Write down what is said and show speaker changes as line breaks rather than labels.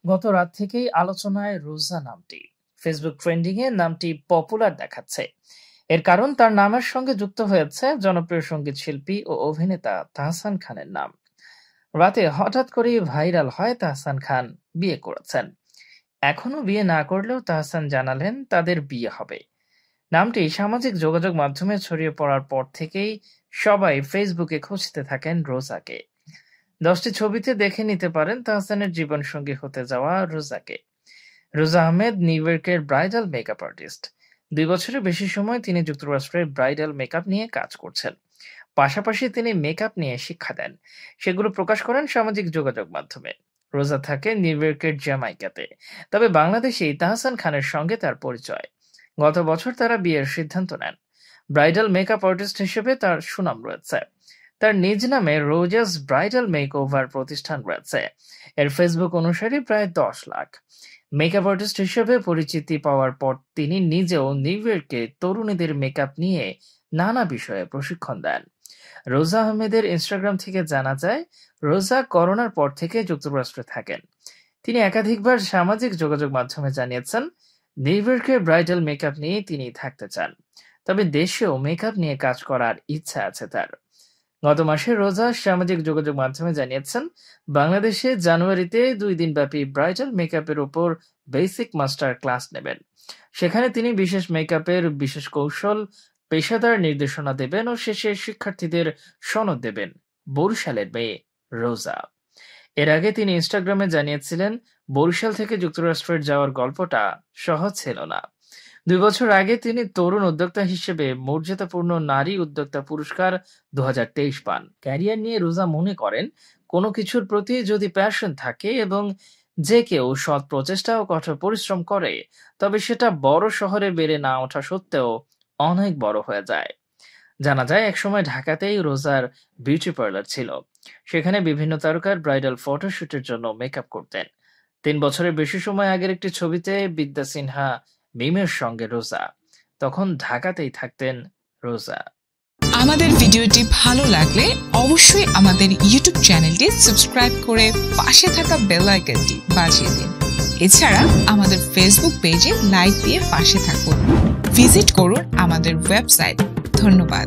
গত রাত থেকেই আলোচনায় রোজা নামটি। ফেসবুক ট্রেন্ডিং এ নামটি পপুলার দেখাচ্ছে। এর কারণ তার নামের সঙ্গে যুক্ত হয়েছে জনপ্রিয় সঙ্গীত শিল্পী ও অভিনেতা তাহসান খানের নাম। রাতে হঠাৎ করেই ভাইরাল হয় তাহসান খান বিয়ে করেছেন। এখনো বিয়ে না করলেও তাহসান জানালেন তাদের বিয়ে হবে। নামটি সামাজিক যোগাযোগ মাধ্যমে ছড়িয়ে পড়ার পর থেকেই সবাই ফেসবুকে খুঁজতে থাকেন রোজাকে। 10টি ছবিতে দেখে নিতে পারেন তাহসানের জীবনসঙ্গী হতে যাওয়া রোজাকে। রোজা আহমেদ নিউ ইয়র্কের ব্রাইডাল মেকআপ আর্টিস্ট। 2 বছরের বেশি সময় তিনি যুক্তরাষ্ট্রের ব্রাইডাল মেকআপ নিয়ে কাজ করছেন। পাশাপাশি তিনি মেকআপ নিয়ে শিক্ষা দেন, সেগুলো প্রকাশ করেন সামাজিক যোগাযোগ মাধ্যমে। রোজা থাকে নিউ ইয়র্কের জ্যামাইকাতে, তবে বাংলাদেশেই তাহসান খানের সঙ্গে তার পরিচয়। গত বছর তারা বিয়ের সিদ্ধান্ত নেন। ব্রাইডাল মেকআপ আর্টিস্ট হিসেবে তার সুনাম রয়েছে। তার নিজ নামে রোজাস ব্রাইডাল মেকওভার প্রতিষ্ঠান রয়েছে। এর ফেসবুক অনুসারী প্রায় 10 লাখ। মেকআপ আর্টিস্ট হিসেবে পরিচিতি পাওয়ার পর তিনি নিজেও নিউ ইয়র্কে তরুণীদের মেকআপ নিয়ে নানা বিষয়ে প্রশিক্ষণ দেন। রোজা আহমেদের ইনস্টাগ্রাম থেকে জানা যায়, রোজা করোনার পর থেকে যুক্তরাষ্ট্রে থাকেন। তিনি একাধিকবার সামাজিক যোগাযোগ মাধ্যমে জানিয়েছেন নিউ ইয়র্কের ব্রাইডাল মেকআপ নিয়ে তিনি থাকতে চান, তবে দেশেও মেকআপ নিয়ে কাজ করার ইচ্ছা আছে তার। গত মাসে রোজা সামাজিক যোগাযোগ মাধ্যমে জানিয়েছেন বাংলাদেশে জানুয়ারিতে 2 দিনব্যাপী ব্রাইডাল মেকআপের উপর বেসিক মাস্টার ক্লাস নেবেন। সেখানে তিনি বিশেষ মেকআপের বিশেষ কৌশল, পেশাদার নির্দেশনা দেবেন ও শেষে শিক্ষার্থীদের সনদ দেবেন বরিশালের মেয়ে রোজা। এর আগে তিনি ইনস্টাগ্রামে জানিয়েছিলেন বরিশাল থেকে যুক্তরাষ্ট্রের যাওয়ার গল্পটা সহজ ছিল না। 2 বছর আগে তিনি তরুণ উদ্যোক্তা হিসেবে মর্যাদাপূর্ণ নারী উদ্যোক্তা পুরস্কার 2023 পান। ক্যারিয়ার নিয়ে রোজা মনে করেন, কোনো কিছুর প্রতি যদি প্যাশন থাকে এবং যে কেউ সৎ প্রচেষ্টা ও কঠোর পরিশ্রম করে, তবে সেটা বড় শহরে বেড়ে না ওঠা সত্ত্বেও অনেক বড় হয়ে যায়। জানা যায় একসময় ঢাকাতেই রোজার বিউটি পার্লার ছিল। সেখানে বিভিন্ন তারকার ব্রাইডাল ফটোশুটের জন্য মেকআপ করতেন। 3 বছরের বেশি সময় আগের একটি ছবিতে বিদ্যা সিনহা মিমের সঙ্গে রোজা, তখন ঢাকাতেই থাকতেন রোজা।
আমাদের ভিডিওটি ভালো লাগলে অবশ্যই আমাদের ইউটিউব চ্যানেলটি সাবস্ক্রাইব করে পাশে থাকা বেল আইকনটি বাজিয়ে দিন। এছাড়া আমাদের ফেসবুক পেজে লাইক দিয়ে পাশে থাকুন। ভিজিট করুন আমাদের ওয়েবসাইট। ধন্যবাদ।